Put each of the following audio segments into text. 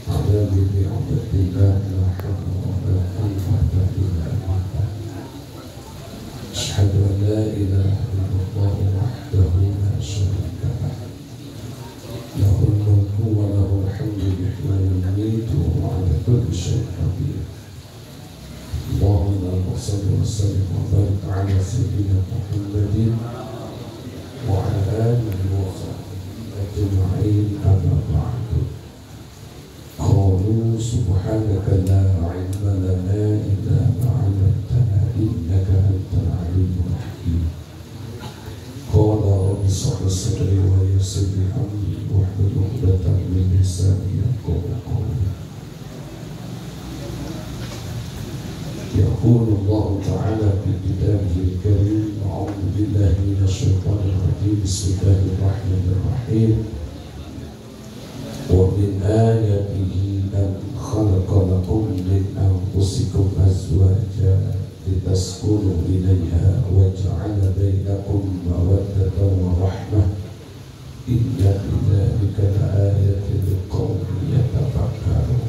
على بنعمة الله لا حول ولا قوة إلا بالله. أشهد أن لا إله إلا الله وحده لا شريك له، له الملك وله الحمد يحيي ويميت وهو على كل شيء قدير. اللهم صل وسلم وبارك على سيدنا محمد وعلى آله وصحبه أجمعين. أما بعد، قالوا سبحانك لا علم لنا إلا ما علمتنا إنك أنت العليم الحكيم. قال رب اشرح لي صدري ويسر لي أمري واحلل عقدة من لساني يفقهوا قولي. يقول الله تعالى في كتابه الكريم: أعوذ بالله من الشيطان الرجيم، بسم الله الرحمن الرحيم. ومن آياته أن خلق لكم من أنفسكم أزواجا لتسكنوا إليها وجعل بينكم مودة ورحمة إن في ذلك لآية لقوم يتفكرون.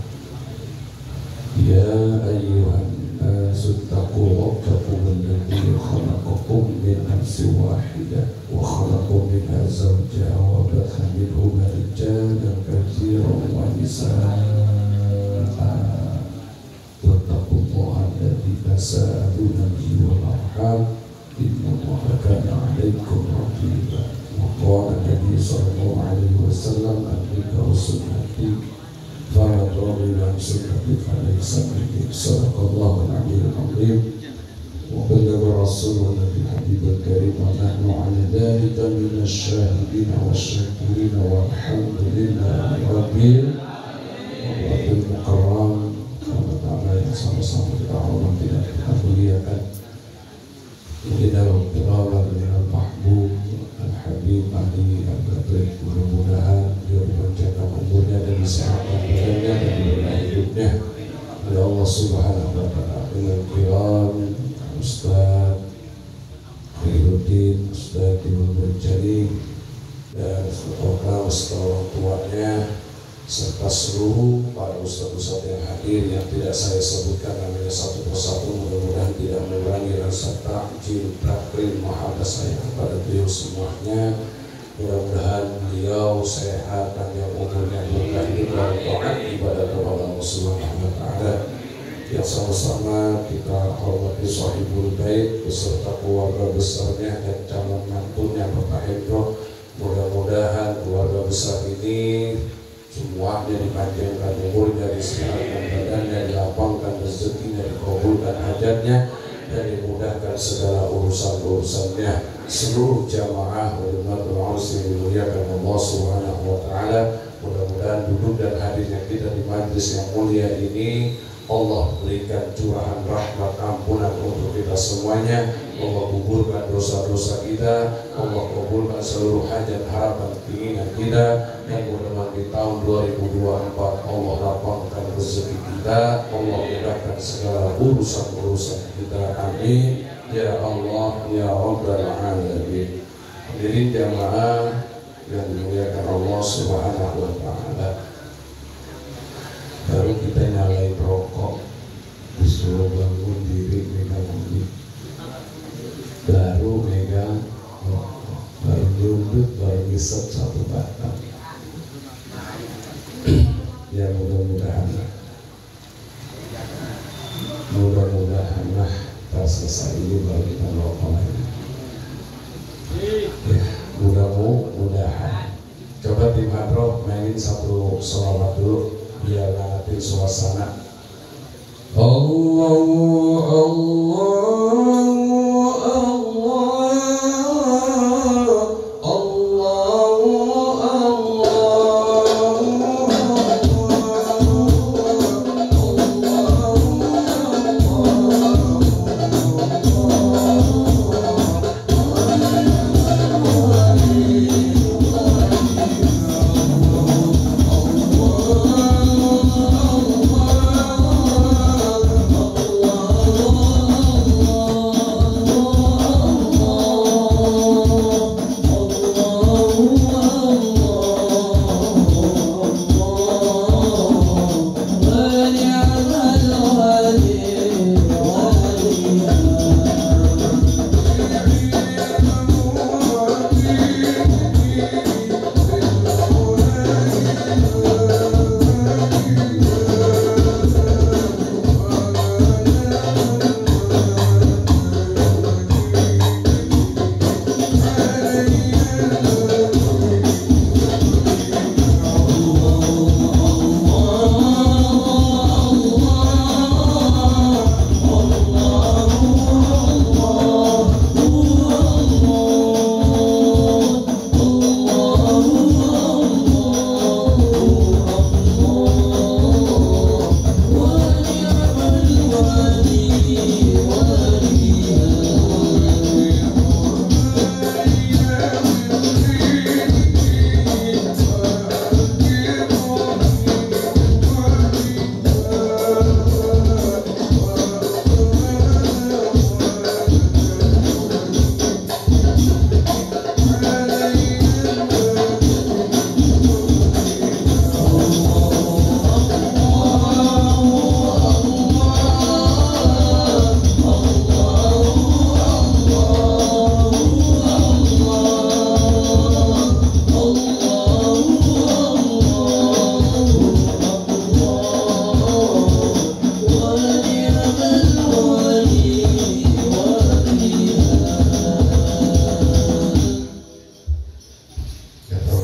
يا أيها الناس اتقوا ربكم الذي خلقكم من نفس واحدة وخلق منها زوجها وبث منهما رجالا كثيرا ونساء واتقوا الله الذي تساءلون به والأرحام إن الله كان عليكم رقيبا. وقال النبي صلى الله عليه وسلم: الذكر سنتي فمن رغب عن سنتي فليس مني. صدق الله العلي العظيم وبلغ رسولنا بالحبيب الكريم ونحن على ذلك من الشاهدين والشاكرين والحمد لله رب المكرم. Allah Ta'ala yang sama-sama kita hormati dan kita muliakan. Mudah-mudahan dengan Mahbub Al-Habib Ali Al-Badri, mudah-mudahan dia dipanjangkan umurnya dan disehatkan badannya dan diberkahi hidupnya oleh Allah Subhanahu wa Ta'ala. Dengan kiram Ustaz Khairuddin, Ustaz Ibnu Burjani dan semoga orang tuanya serta seluruh para ustaz-ustaz yang hadir yang tidak saya sebutkan namanya satu persatu, mudah-mudahan tidak mengurangi rasa takjil, takrim, mahabbah saya kepada beliau semuanya. Mudah-mudahan beliau sehat dan yang umurnya berkah hidup dalam taat ibadah kepada Allah Subhanahu wa Ta'ala. Yang sama-sama kita hormati Sahibul Bait beserta keluarga besarnya dan calon mantunya Bapak Hendro. Mudah-mudahan keluarga besar ini semuanya dipanjangkan umurnya, disehatkan badannya, dilapangkan rezekinya, dikabulkan hajatnya, dan dimudahkan segala urusan-urusannya. Seluruh jamaah Hadimatul Arsy dimuliakan Allah Subhanahu wa Ta'ala. Mudah-mudahan duduk dan hadirnya kita di majlis yang mulia ini Allah berikan curahan rahmat ampunan untuk kita semuanya. Allah kuburkan dosa-dosa kita, Allah kabulkan seluruh hajat harapan keinginan kita, dan mudah-mudahan di tahun 2024 Allah lapangkan rezeki kita, Allah mudahkan segala urusan-urusan kita. Amin ya Allah ya Rabbal Alamin. Hadirin jamaah yang dimuliakan Allah Subhanahu wa Ta'ala, baru kita nyalain rokok, disuruh bangun diri megang kunci, baru megang rokok, baru duduk, baru ngisep satu batang. Ya mudah-mudahan lah pas selesai ini baru kita rokok lagi. Ya mudah-mudahan. Coba tim Hadroh mainin satu sholawat dulu biar nanti suasana. Allahu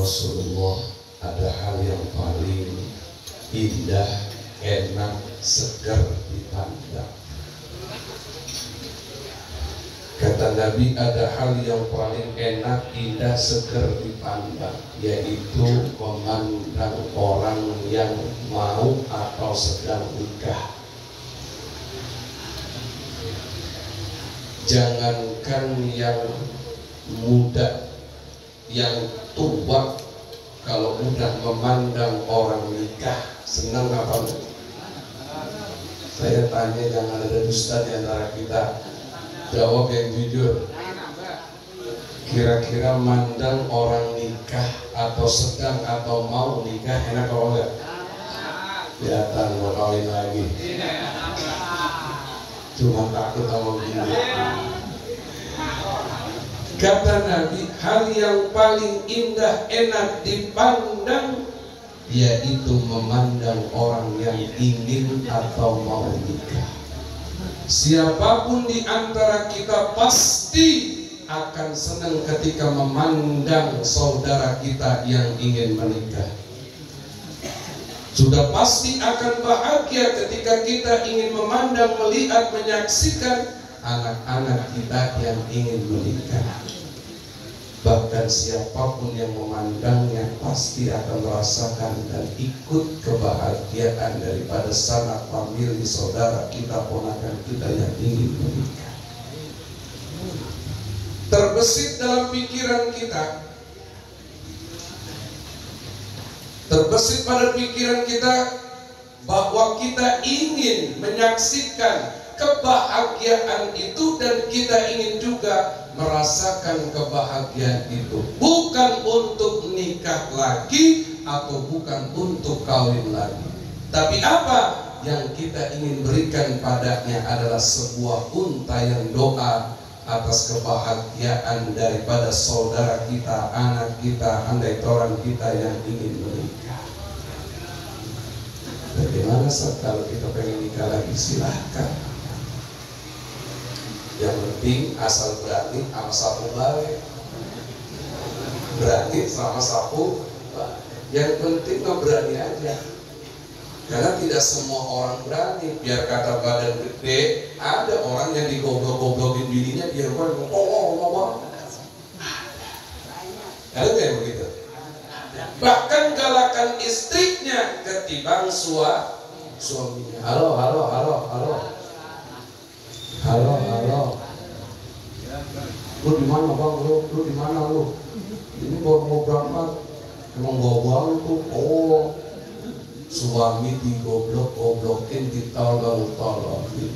Rasulullah, ada hal yang paling indah, enak, segar dipandang. Kata Nabi, ada hal yang paling enak, indah, segar dipandang, yaitu memandang orang yang mau atau sedang nikah. Jangankan yang muda, yang tua, kalau udah memandang orang nikah, senang apa enggak? Saya tanya, jangan ada dusta di antara kita. Jawab yang jujur. Kira-kira mandang orang nikah atau sedang atau mau nikah enak apa enggak? Kelihatan mau kawin lagi. Cuma takut sama bini. Kata Nabi, hal yang paling indah, enak dipandang, yaitu memandang orang yang ingin atau mau nikah. Siapapun di antara kita pasti akan senang ketika memandang saudara kita yang ingin menikah. Sudah pasti akan bahagia ketika kita ingin memandang, melihat, menyaksikan anak-anak kita yang ingin menikah. Bahkan siapapun yang memandangnya pasti akan merasakan dan ikut kebahagiaan daripada sanak famili saudara kita, ponakan kita yang ingin menikah. Terbesit dalam pikiran kita, terbesit pada pikiran kita bahwa kita ingin menyaksikan kebahagiaan itu, dan kita ingin juga merasakan kebahagiaan itu, bukan untuk nikah lagi atau bukan untuk kawin lagi, tapi apa yang kita ingin berikan padanya adalah sebuah untayan doa atas kebahagiaan daripada saudara kita, anak kita, andai orang kita yang ingin menikah. Bagaimana kalau kita pengen nikah lagi? Silahkan. Yang penting asal berani sama sapu balik. Berani sama sapu balik. Yang penting mah berani aja. Karena tidak semua orang berani. Biar kata badan gede, ada orang yang digoblok-goblokin bininya, dia ngomong. Ada kayak begitu. Bahkan galakan istrinya ketimbang suaminya. Halo. Lu di mana bang? Lu di mana lu? Ini baru mau berangkat. Emang bawa tuh. Oh, suami digoblok-goblokin, ditolong-tolongin.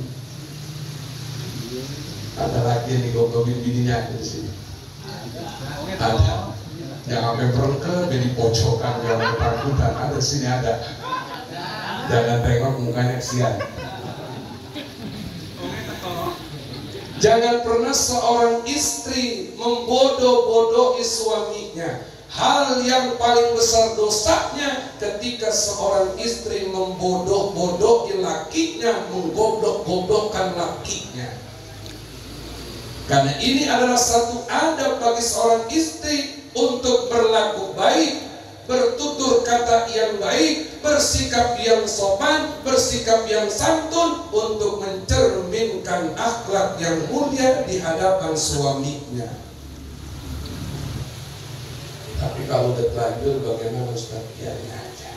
Ada lagi yang digoblokin bininya di sini. Ada. Yang sampai berengke, jadi pojokan, yang ketakutan. Ada sini ada. Jangan tengok mukanya kesian. Jangan pernah seorang istri membodoh-bodohi suaminya. Hal yang paling besar dosanya ketika seorang istri membodoh-bodohi lakinya, menggoblok-goblokkan lakinya. Karena ini adalah satu adab bagi seorang istri untuk berlaku baik, bertutur kata yang baik, bersikap yang sopan, bersikap yang santun, untuk mencerminkan akhlak yang mulia di hadapan suaminya. Tapi kalau udah terlanjur bagaimana Ustaz? Biarin aja.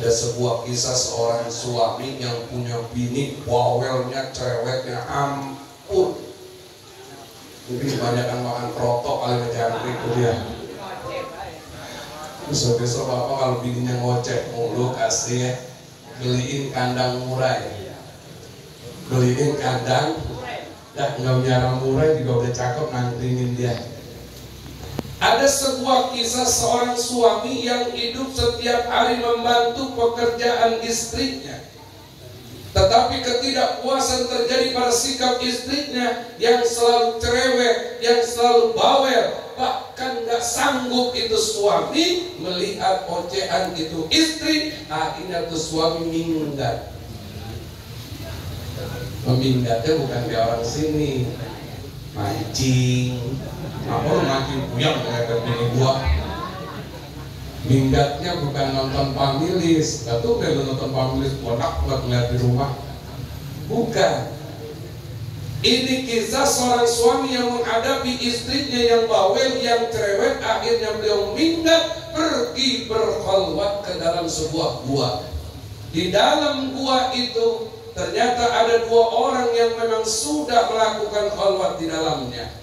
Ada sebuah kisah seorang suami yang punya bini, bawelnya, ceweknya, ampun. Mungkin kebanyakan makan protok kali ngejangkrik itu dia. Besok-besok bapak kalau bininya ngocek mulu, kasih ya, beliin kandang murai. Beliin kandang, dah nggak punya murai juga udah cakep ngantrinin dia. Ada sebuah kisah seorang suami yang hidup setiap hari membantu pekerjaan istrinya, tetapi ketidakpuasan terjadi pada sikap istrinya yang selalu cerewet, yang selalu bawel. Bahkan gak sanggup itu suami melihat ocehan itu istri. Akhirnya tuh suami minggat. Meminggatnya bukan kayak orang sini mancing. Apa lu mancing puyang kayak bini gua? Minggatnya bukan nonton Pamilis, gak tuh kayak nonton Pamilis bonak buat ngeliat di rumah. Bukan. Ini kisah seorang suami yang menghadapi istrinya yang bawel, yang cerewet. Akhirnya beliau minggat, pergi berkhalwat ke dalam sebuah gua. Di dalam gua itu ternyata ada dua orang yang memang sudah melakukan khalwat di dalamnya.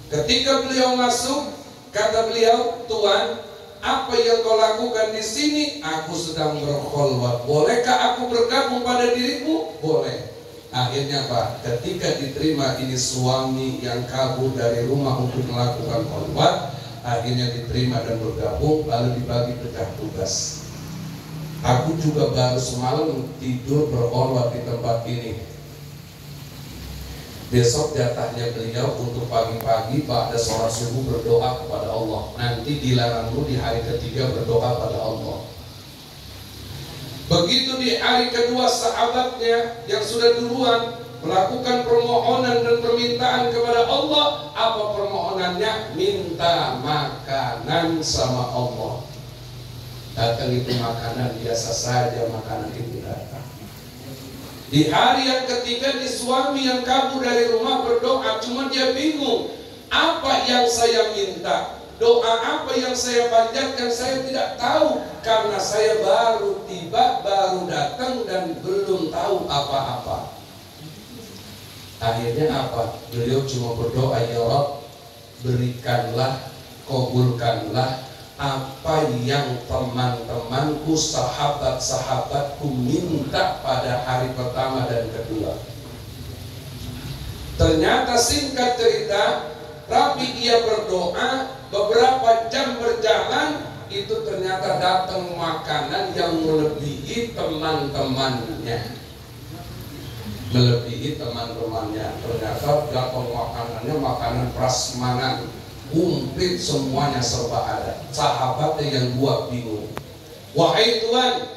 Ketika beliau masuk, kata beliau, "Tuan, apa yang kau lakukan di sini?" "Aku sedang berkhalwat." "Bolehkah aku bergabung pada dirimu?" "Boleh." Akhirnya Pak, ketika diterima ini suami yang kabur dari rumah untuk melakukan khalwat, akhirnya diterima dan bergabung, lalu dibagi pecah tugas. Aku juga baru semalam tidur berkhalwat di tempat ini. Besok jatahnya beliau untuk pagi-pagi pada sholat subuh berdoa kepada Allah. Nanti dilarangmu di hari ketiga berdoa pada Allah. Begitu di hari kedua sahabatnya yang sudah duluan melakukan permohonan dan permintaan kepada Allah. Apa permohonannya? Minta makanan sama Allah. Datang itu makanan biasa saja, makanan itu datang. Di hari yang ketiga, di suami yang kabur dari rumah berdoa, cuma dia bingung, apa yang saya minta, doa apa yang saya panjatkan, saya tidak tahu, karena saya baru tiba, baru datang dan belum tahu apa-apa. Akhirnya apa? Beliau cuma berdoa, "Ya Rabb, berikanlah, kabulkanlah apa yang teman-temanku, sahabat-sahabatku minta pada hari pertama dan kedua." Ternyata singkat cerita, tapi ia berdoa, beberapa jam berjalan, itu ternyata datang makanan yang melebihi teman-temannya. Ternyata datang makanannya makanan prasmanan, komplit semuanya serba ada. Sahabatnya yang buat bingung. "Wahai Tuhan,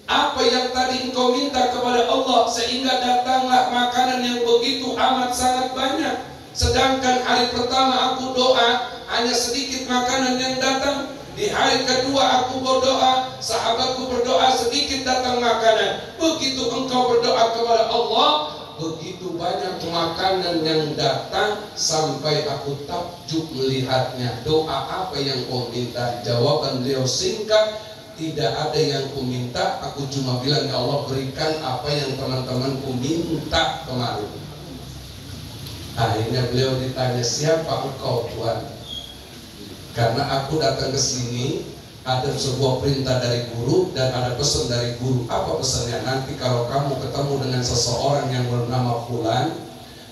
apa yang tadi engkau minta kepada Allah sehingga datanglah makanan yang begitu amat sangat banyak, sedangkan hari pertama aku doa hanya sedikit makanan yang datang. Di hari kedua aku berdoa, sahabatku berdoa, sedikit datang makanan. Begitu engkau berdoa kepada Allah, begitu banyak makanan yang datang sampai aku takjub melihatnya." "Doa apa yang kau minta?" Jawaban beliau singkat, "Tidak ada yang ku minta, aku cuma bilang, ya Allah, berikan apa yang teman-temanku minta kemarin." Akhirnya beliau ditanya, "Siapa engkau, Tuhan?" "Karena aku datang ke sini, ada sebuah perintah dari guru dan ada pesan dari guru." "Apa pesannya?" "Nanti kalau kamu ketemu dengan seseorang yang bernama Fulan,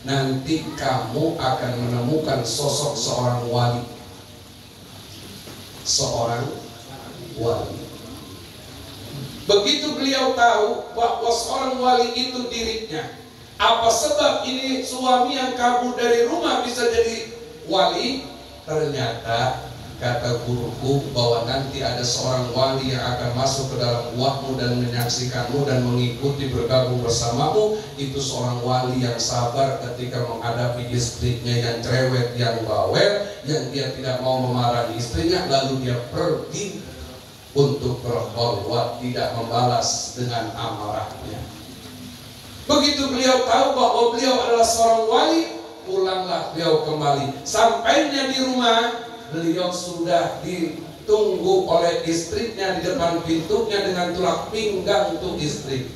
nanti kamu akan menemukan sosok seorang wali." Seorang wali. Begitu beliau tahu bahwa seorang wali itu dirinya, apa sebab ini suami yang kabur dari rumah bisa jadi wali? Ternyata kata guruku bahwa nanti ada seorang wali yang akan masuk ke dalam buahmu dan menyaksikanmu dan mengikuti bergabung bersamamu. Itu seorang wali yang sabar ketika menghadapi istrinya yang cerewet, yang bawel, yang dia tidak mau memarahi istrinya, lalu dia pergi untuk berkhalwat, tidak membalas dengan amarahnya. Begitu beliau tahu bahwa beliau adalah seorang wali, pulanglah beliau kembali. Sampainya di rumah, beliau sudah ditunggu oleh istrinya di depan pintunya dengan tulak pinggang untuk istri.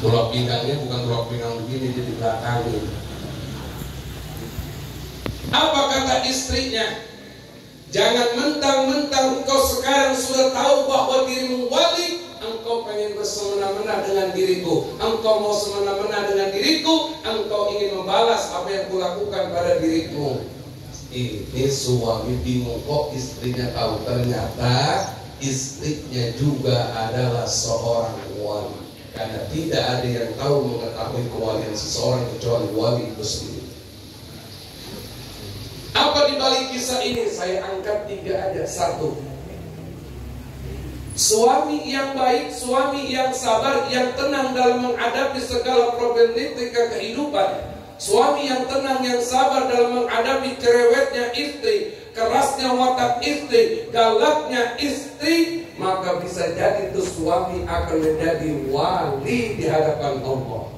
Tulak pinggangnya bukan tulak pinggang begini, jadi belakangin. Apa kata istrinya? "Jangan mentang-mentang engkau sekarang sudah tahu bahwa dirimu wali, engkau pengen bersemena-mena dengan diriku. Engkau mau semena-mena dengan diriku, engkau ingin membalas apa yang kulakukan pada dirimu." Ini suami bingung, kok istrinya tahu. Ternyata istrinya juga adalah seorang wali. Karena tidak ada yang tahu mengetahui kewalian seseorang kecuali wali itu sendiri. Apa di balik kisah ini? Saya angkat 3 aja. 1, suami yang baik, suami yang sabar, yang tenang dalam menghadapi segala problematika kehidupan. Suami yang tenang, yang sabar dalam menghadapi cerewetnya istri, keras kerasnya watak istri, galaknya istri, maka bisa jadi tuh suami akan menjadi wali di hadapan Allah.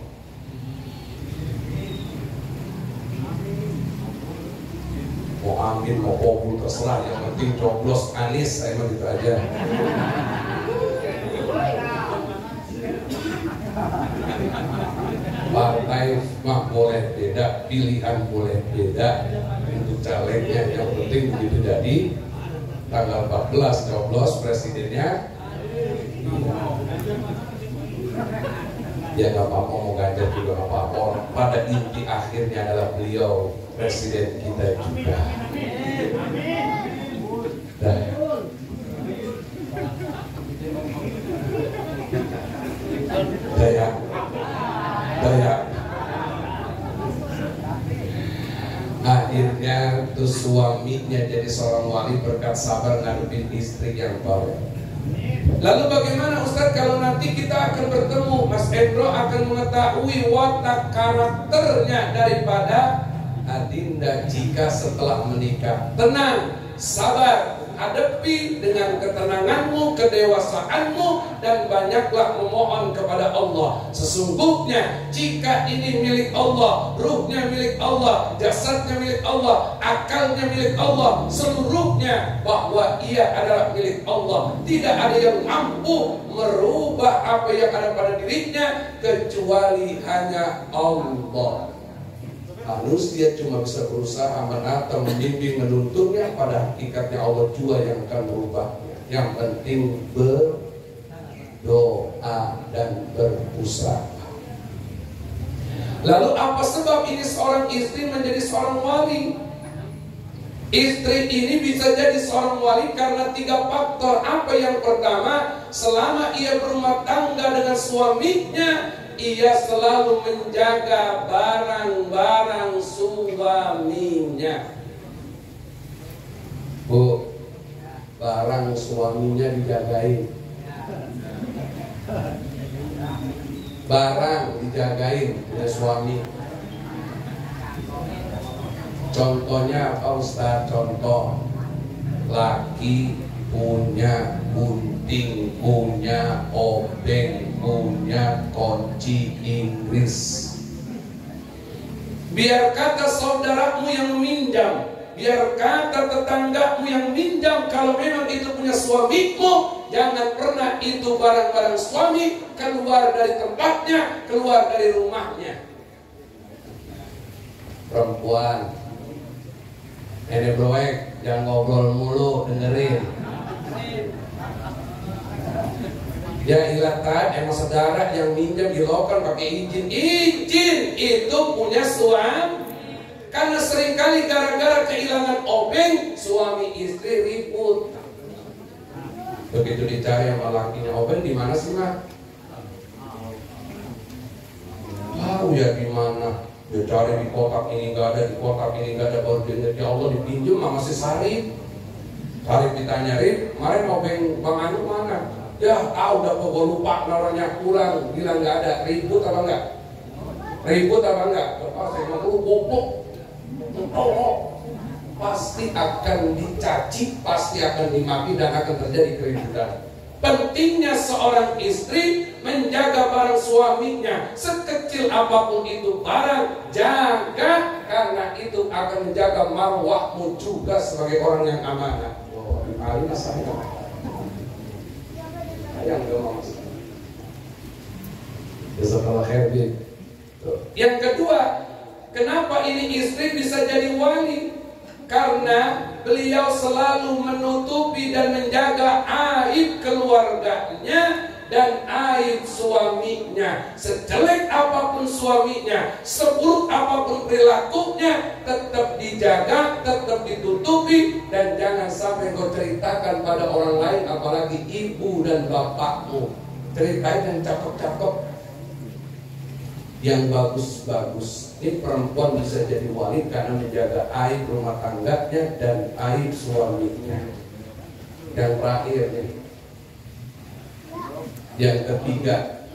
Mau amin, mau kabul, terserah, yang penting coblos Anies, saya mah gitu aja. Partai mah boleh beda, pilihan boleh beda, untuk calegnya yang penting begitu jadi tanggal 14 coblos presidennya. Ya nggak apa-apa, mau ganjar juga nggak apa-apa. Pada inti akhirnya adalah beliau presiden kita juga. Nah, akhirnya tuh suaminya jadi seorang wali berkat sabar ngadepin istri yang baik. Lalu bagaimana Ustaz kalau nanti kita akan bertemu, Mas Endro akan mengetahui watak karakternya daripada Adinda jika setelah menikah? Tenang, sabar, hadapi dengan ketenanganmu, kedewasaanmu, dan banyaklah memohon kepada Allah. Sesungguhnya jika ini milik Allah, ruhnya milik Allah, jasadnya milik Allah, akalnya milik Allah, seluruhnya bahwa ia adalah milik Allah. Tidak ada yang mampu merubah apa yang ada pada dirinya kecuali hanya Allah. Manusia cuma bisa berusaha menata, membimbing, menuntunnya, pada hakikatnya Allah jua yang akan merubahnya. Yang penting berdoa dan berusaha. Lalu apa sebab ini seorang istri menjadi seorang wali? Istri ini bisa jadi seorang wali karena 3 faktor. Apa yang pertama? Selama ia berumah tangga dengan suaminya, ia selalu menjaga barang-barang suaminya. Bu, barang suaminya dijagain. Barang dijagain oleh suami. Contohnya apa Ustaz? Contoh, laki punya gunting, punya obeng, punya kunci Inggris. Biar kata saudaramu yang meminjam, biar kata tetanggamu yang minjam, kalau memang itu punya suamimu, jangan pernah itu barang-barang suami keluar dari tempatnya, keluar dari rumahnya. Perempuan, ini broek, jangan ngobrol mulu, dengerin. Ya ilatan, emang saudara yang minjam dilakukan pakai izin. Izin itu punya suami. Karena seringkali gara-gara kehilangan obeng, suami istri ribut. Begitu dicari sama lakinya, obeng di mana sih mah? Tahu ya di mana? Dia cari di kotak ini nggak ada, di kotak ini nggak ada, baru dia ya Allah dipinjam mah masih Sarip. Sarip ditanya, Rip, kemarin obeng Bang Anu mana? Ya udah kok gue lupa, naranya pulang, bilang nggak ada. Ribut apa enggak? Ribut apa enggak? Bapak saya mau lu goblok, pasti akan dicaci, pasti akan dimaki, dan akan terjadi keributan. Pentingnya seorang istri menjaga barang suaminya, sekecil apapun itu barang, jaga, karena itu akan menjaga marwahmu juga sebagai orang yang amanah. Oh, ini saya yang ngomong. Jazakallah khair. Yang kedua, kenapa ini istri bisa jadi wali? Karena beliau selalu menutupi dan menjaga aib keluarganya dan aib suaminya. Sejelek apapun suaminya, seburuk apapun perilakunya, tetap dijaga, tetap ditutupi, dan jangan sampai kau ceritakan pada orang lain, apalagi ibu dan bapakmu. Ceritain yang cakep-cakep, yang bagus-bagus. Ini perempuan bisa jadi wali karena menjaga aib rumah tangganya dan aib suaminya. Yang terakhir nih, yang ketiga,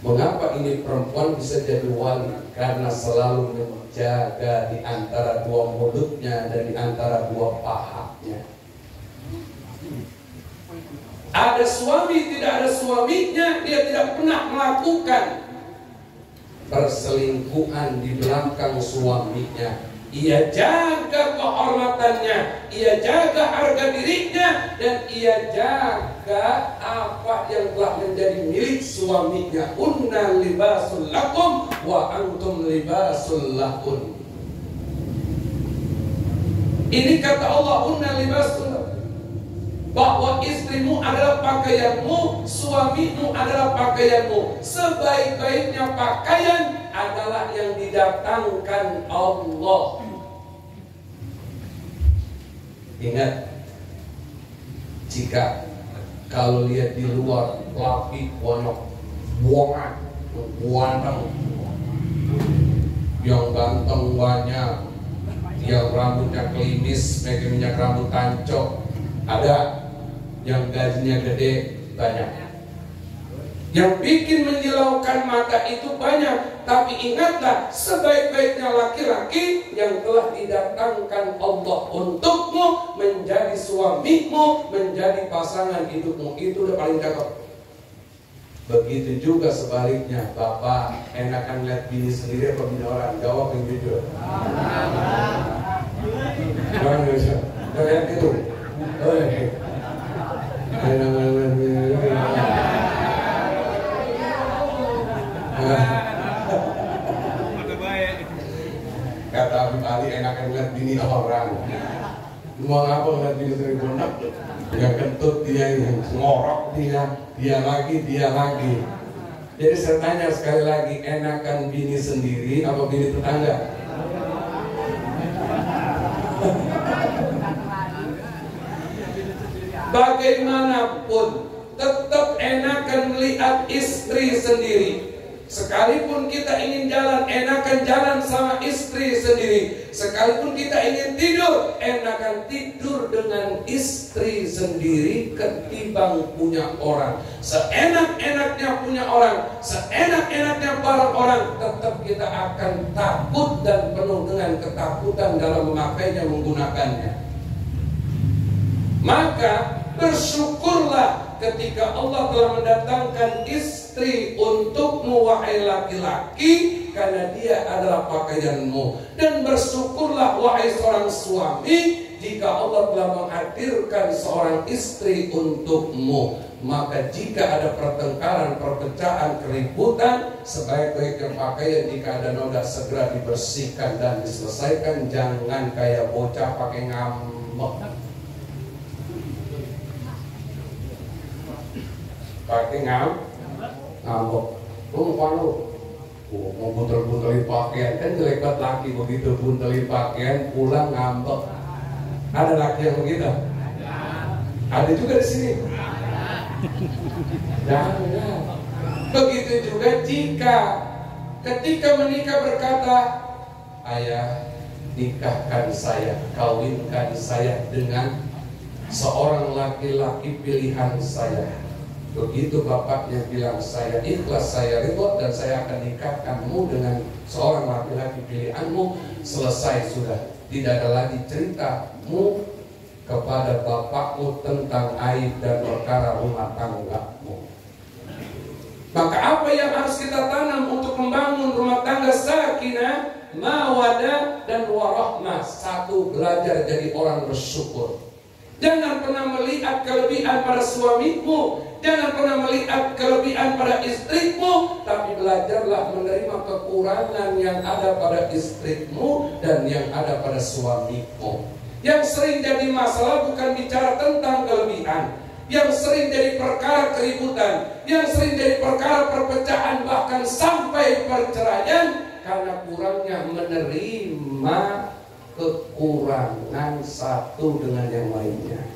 Mengapa ini perempuan bisa jadi wali? Karena selalu menjaga di antara dua mulutnya dan di antara dua pahanya. Ada suami, tidak ada suaminya, dia tidak pernah melakukan perselingkuhan di belakang suaminya. Ia jaga kehormatannya, ia jaga harga dirinya, dan ia jaga apa yang telah menjadi milik suaminya. Unna libasul lakum wa antum libasul lahun. Ini kata Allah, unna libasul lakum, bahwa istrimu adalah pakaianmu, suamimu adalah pakaianmu. Sebaik-baiknya pakaian adalah yang didatangkan Allah. Ingat, jika kalau lihat di luar laki banyak buangan, yang ganteng banyak, yang rambutnya klimis, pakai minyak rambut tancok, ada, yang gajinya gede banyak, yang bikin menyilaukan mata itu banyak. Tapi ingatlah, sebaik-baiknya laki-laki yang telah didatangkan Allah untukmu, menjadi suamimu, menjadi pasangan hidupmu, itu udah paling cakep. Begitu juga sebaliknya, bapak enakan lihat bini sendiri apa bini orang? Jawab yang jujur. Jangan bisa, lihat itu. Kata Habib Ali, enakan lihat bini orang. Mau ngapa lihat bini sering bonak? Yang kentut dia, yang ngorok dia lagi. Jadi saya tanya sekali lagi, enakan bini sendiri apa bini tetangga? Bagaimanapun tetap enakan melihat istri sendiri. Sekalipun kita ingin jalan, enakan jalan sama istri sendiri. Sekalipun kita ingin tidur, enakan tidur dengan istri sendiri ketimbang punya orang. Seenak-enaknya punya orang, seenak-enaknya barang orang, tetap kita akan takut dan penuh dengan ketakutan dalam memakainya, menggunakannya. Maka bersyukurlah ketika Allah telah mendatangkan istri untukmu, wahai laki-laki, karena dia adalah pakaianmu. Dan bersyukurlah wahai seorang suami, jika Allah telah menghadirkan seorang istri untukmu. Maka jika ada pertengkaran, perpecahan, keributan, sebaik-baiknya pakaian jika ada noda segera dibersihkan dan diselesaikan. Jangan kayak bocah pakai ngambek. Pakai ngambek, lu mau buntel-buntelin pakaian, kan jelek banget laki begitu, buntelin pakaian pulang ngambek. Ada laki yang begitu? Ada juga di sini. Jangan. Begitu juga jika ketika menikah berkata, ayah nikahkan saya, kawinkan saya dengan seorang laki-laki pilihan saya. Begitu bapaknya bilang, saya ikhlas, saya ridho, dan saya akan nikahkanmu dengan seorang laki-laki pilihanmu. Selesai sudah. Tidak ada lagi ceritamu kepada bapakmu tentang aib dan perkara rumah tanggamu. Maka apa yang harus kita tanam untuk membangun rumah tangga sakinah, mawadah, dan warahmah? Satu, belajar jadi orang bersyukur. Jangan pernah melihat kelebihan pada suamimu, jangan pernah melihat kelebihan pada istrimu, tapi belajarlah menerima kekurangan yang ada pada istrimu dan yang ada pada suamimu. Yang sering jadi masalah bukan bicara tentang kelebihan, yang sering jadi perkara keributan, yang sering jadi perkara perpecahan, bahkan sampai perceraian, karena kurangnya menerima kekurangan satu dengan yang lainnya.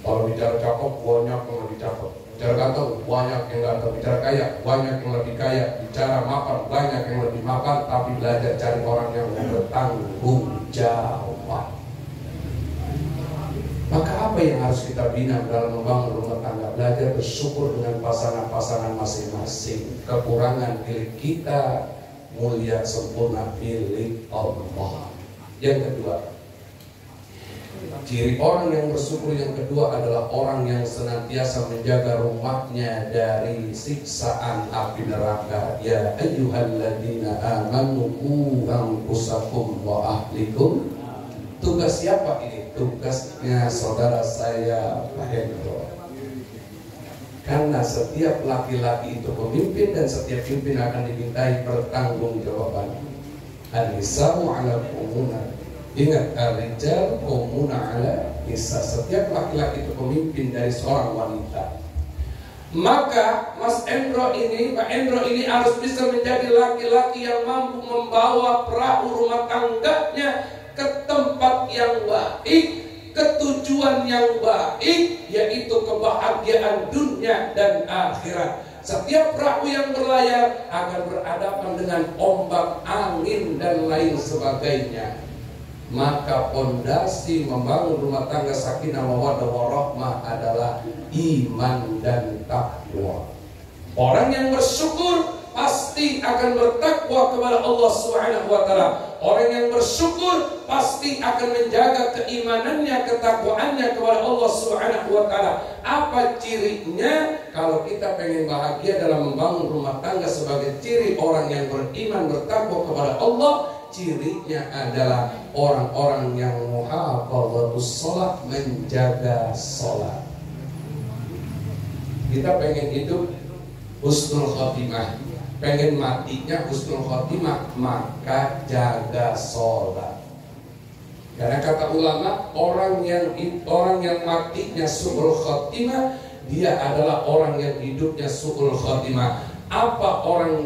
Kalau bicara cakep, banyak yang lebih cakep. Bicara ganteng, banyak yang ganteng. Bicara kaya, banyak yang lebih kaya. Bicara mapan, banyak yang lebih mapan. Tapi belajar cari orang yang bertanggung jawab. Maka apa Apa yang harus kita bina dalam membangun rumah tangga? Belajar bersyukur dengan pasangan-pasangan masing-masing. Kekurangan milik kita, mulia sempurna milik Allah. Yang kedua, ciri orang yang bersyukur yang kedua adalah orang yang senantiasa menjaga rumahnya dari siksaan api neraka. Ya ayyuhalladzina amanu qu anfusakum wa ahlikum. Tugas siapa ini? Tugasnya saudara saya Pak Hendro. Karena setiap laki-laki itu pemimpin dan setiap pemimpin akan dimintai pertanggungjawaban. An-nisa'u 'ala qumuna. Ingat, ar-rijal qumuna 'ala nisa. Setiap laki-laki itu pemimpin dari seorang wanita. Maka Mas Endro ini, Pak Endro ini harus bisa menjadi laki-laki yang mampu membawa perahu rumah tangganya ke tempat yang baik, ke tujuan yang baik, yaitu kebahagiaan dunia dan akhirat. Setiap perahu yang berlayar akan berhadapan dengan ombak, angin, dan lain sebagainya. Maka pondasi membangun rumah tangga sakinah mawaddah warahmah adalah iman dan takwa. Orang yang bersyukur pasti akan bertakwa kepada Allah Subhanahu wa taala. Orang yang bersyukur pasti akan menjaga keimanannya, ketakwaannya kepada Allah Subhanahu wa taala. Apa cirinya? Kalau kita pengen bahagia dalam membangun rumah tangga sebagai ciri orang yang beriman, bertakwa kepada Allah, cirinya adalah orang-orang yang muhafadhatus shalah, menjaga salat. Kita pengen hidup husnul khotimah, pengen matinya husnul khotimah, maka jaga sholat. Karena kata ulama, orang yang matinya su'ul khotimah, dia adalah orang yang hidupnya su'ul khotimah.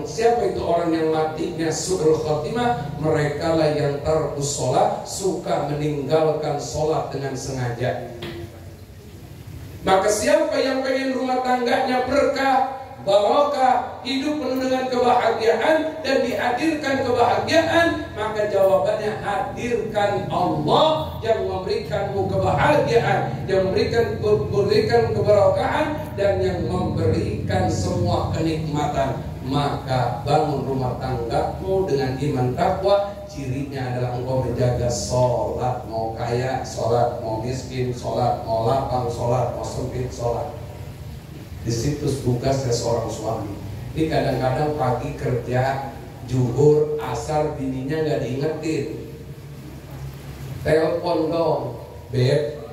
Siapa itu orang yang matinya su'ul khotimah? Mereka lah yang tarkus sholat, suka meninggalkan sholat dengan sengaja. Maka siapa yang pengen rumah tangganya berkah, barokah, hidup penuh dengan kebahagiaan dan dihadirkan kebahagiaan, maka jawabannya hadirkan Allah yang memberikanmu kebahagiaan, yang memberikan keberkahan, dan yang memberikan semua kenikmatan. Maka bangun rumah tanggamu dengan iman takwa. Cirinya adalah engkau menjaga sholat, mau kaya sholat, mau miskin sholat, mau lapang sholat, mau sempit sholat. Di situ tugasnya seorang suami. Ini kadang-kadang pagi kerja, zuhur, asar, bininya nggak diingetin. Telepon dong, beb.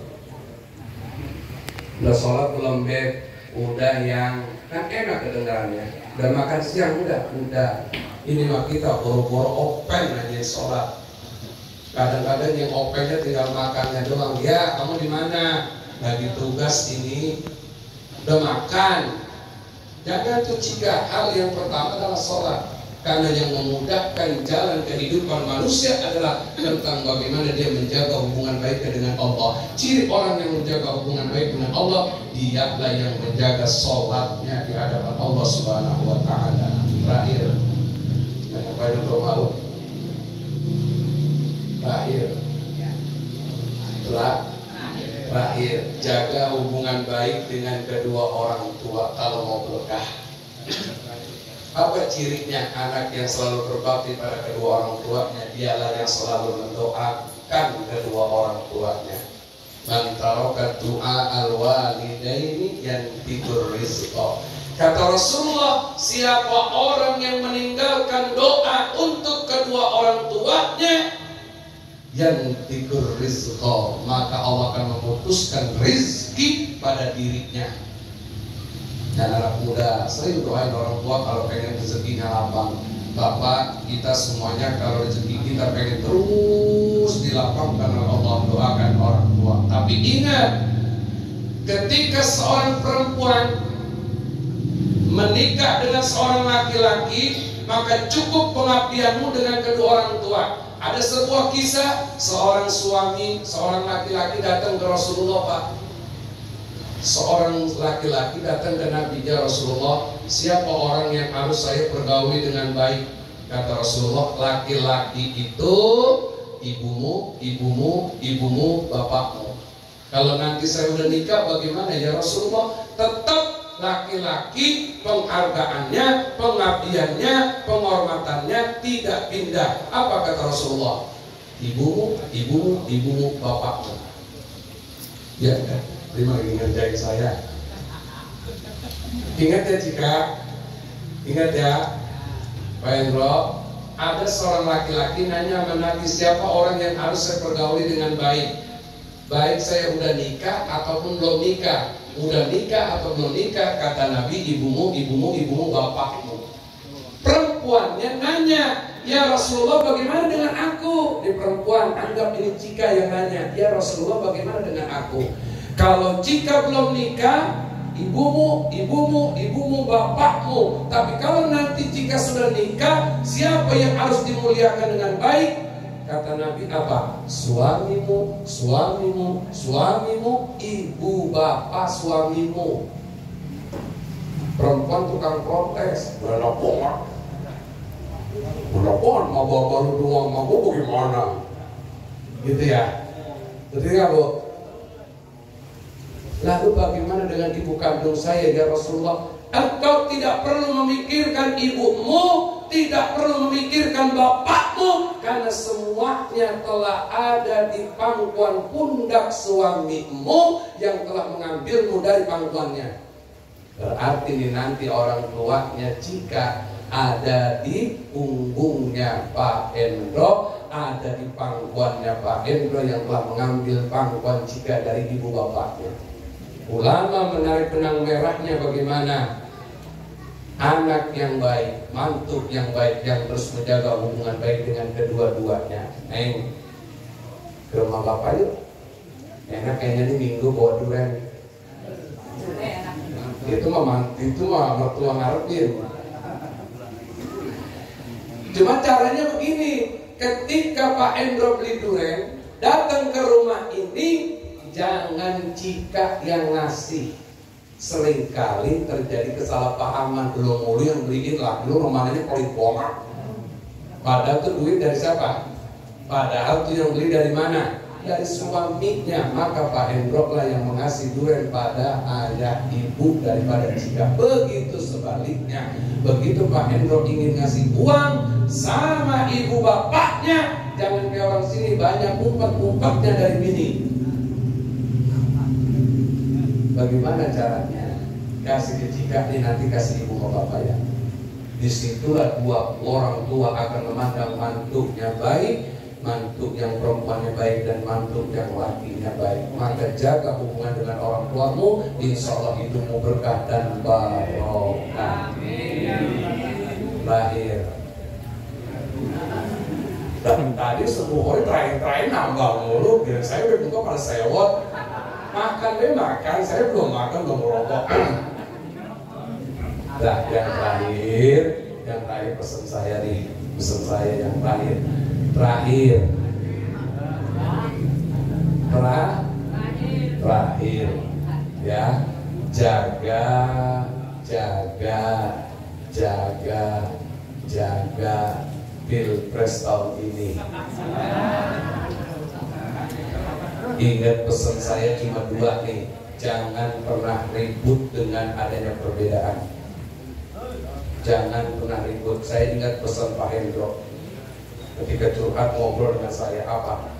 Udah sholat belum beb? Udah, yang kan enak kedengarannya. Udah makan siang? Udah. Ini mah kita boro-boro open aja sholat. Kadang-kadang yang opennya tinggal makannya doang. Ya, kamu di mana? Lagi tugas ini. Udah makan. Jangan tuh jika hal yang pertama adalah sholat. Karena yang memudahkan jalan kehidupan manusia adalah tentang bagaimana dia menjaga hubungan baiknya dengan Allah. Ciri orang yang menjaga hubungan baik dengan Allah, dialah yang menjaga sholatnya di hadapan Allah Subhanahu wa taala. Terakhir, banyak malu. Terakhir, jaga hubungan baik dengan kedua orang tua kalau mau berkah. Apa cirinya? Anak yang selalu berbakti pada kedua orang tuanya, dialah yang selalu mendoakan kedua orang tuanya. Man taraka du'a al-walidaini yantiqur rizqa. Kata Rasulullah, siapa orang yang meninggalkan doa untuk kedua orang tuanya, yantiqur rizqa, maka Allah akan memutuskan rezeki pada dirinya. Dan anak muda sering doain orang tua kalau pengen rezekinya lapang. Bapak, kita semuanya kalau rezeki kita pengen terus dilapangkan oleh Allah, doakan orang tua. Tapi ingat, ketika seorang perempuan menikah dengan seorang laki-laki, maka cukup pengabdianmu dengan kedua orang tua. Ada sebuah kisah, seorang suami, seorang laki-laki datang ke Rasulullah, Pak. Seorang laki-laki datang ke Nabi, ya Rasulullah, siapa orang yang harus saya pergauli dengan baik? Kata Rasulullah, laki-laki itu ibumu, bapakmu. Kalau nanti saya udah nikah bagaimana ya Rasulullah? Tetap laki-laki penghargaannya, pengabdiannya, penghormatannya tidak pindah. Apa kata Rasulullah? Ibumu, ibumu, ibumu, bapakmu. Ya, terima kasih ngerjain saya. Ingat ya Cika, ingat ya Pak Hendro, ada seorang laki-laki nanya sama Nabi, siapa orang yang harus saya pergauli dengan baik? Baik saya udah nikah ataupun belum nikah. Udah nikah atau belum nikah, kata Nabi, ibumu, ibumu, ibumu, bapakmu. Perempuannya nanya, ya Rasulullah bagaimana dengan aku? Di perempuan, anggap ini Cika yang nanya, ya Rasulullah bagaimana dengan aku? Kalau Cika belum nikah, ibumu, ibumu, ibumu, bapakmu. Tapi kalau nanti Cika sudah nikah, siapa yang harus dimuliakan dengan baik? Kata Nabi apa? Suamimu, suamimu, suamimu, ibu bapak suamimu. Perempuan tukang protes, berlaporan, mau bawa baru doang, mau bagaimana? Gitu ya. Betul ya Bu? Lalu bagaimana dengan ibu kandung saya ya Rasulullah? Engkau tidak perlu memikirkan ibumu, tidak perlu memikirkan bapakmu, karena semuanya telah ada di pangkuan pundak suamimu yang telah mengambilmu dari pangkuannya. Berarti ini nanti orang tuanya jika ada di punggungnya Pak Hendro, ada di pangkuannya Pak Hendro yang telah mengambil pangkuan jika dari ibu bapaknya. Ulama menarik benang merahnya bagaimana? Anak yang baik, mantuk yang baik, yang terus menjaga hubungan baik dengan kedua-duanya. Neng, ke rumah bapak yuk. Enak kayaknya nih minggu bawa durian. Itu mah mertua ngarepin. Cuma caranya begini, ketika Pak Endro beli durian, datang ke rumah ini, jangan Cika yang ngasih. Seringkali terjadi kesalahpahaman, belum mulu yang beliin lah, lu rumahnya pelit bohong. Padahal itu duit dari siapa? Padahal itu yang beli dari mana? Dari suaminya. Maka Pak Hendro lah yang mengasih durian pada ayah ibu daripada Cika. Begitu sebaliknya, begitu Pak Hendro ingin ngasih uang sama ibu bapaknya, jangan kayak orang sini banyak umpat-umpatnya dari bini. Bagaimana caranya? Kasih ke Cika nih, nanti kasih ibu ke bapak ya. Disitulah dua orang tua akan memandang mantuknya baik, mantuk yang perempuannya baik dan mantuk yang lakinya baik. Maka jaga hubungan dengan orang tuamu, insya Allah hidupmu berkah dan barokah. Lahir. Dan tadi semua orang terakhir nambah mulu, biar saya udah buka pada sewot. Makan deh makan, saya belum makan, belum merokok. Nah, yang terakhir pesan saya nih, pesan saya yang terakhir ya, jaga Pilpres tahun ini. Ingat pesan saya cuma dua nih, jangan pernah ribut dengan adanya perbedaan. Jangan pernah ribut. Saya ingat pesan Pak Hendro ketika curhat ngobrol dengan saya apa?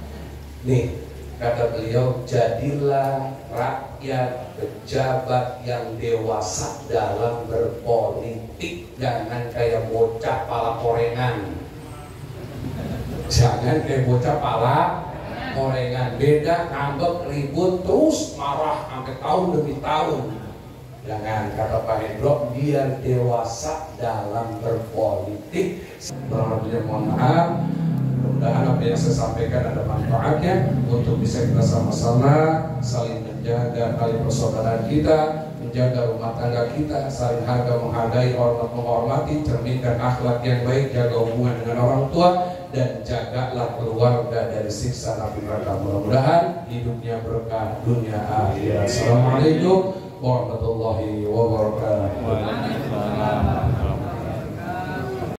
Nih, kata beliau, jadilah rakyat pejabat yang dewasa dalam berpolitik, jangan kayak bocah pala korengan. Jangan kayak bocah pala korengan, beda ngambek, ribut, terus marah sampai tahun demi tahun. Jangan, kata Pak Hendro, biar dewasa dalam berpolitik. Alhamdulillah, mohon maaf. Mudah-mudahan apa yang saya sampaikan ada manfaatnya untuk bisa kita sama-sama saling menjaga tali persaudaraan kita, menjaga rumah tangga kita, saling harga menghargai, hormat menghormati, cerminkan akhlak yang baik, jaga hubungan dengan orang tua, dan jagalah keluarga dari siksa api neraka. Mudah-mudahan hidupnya berkah dunia akhirat. Assalamualaikum warahmatullahi wabarakatuh.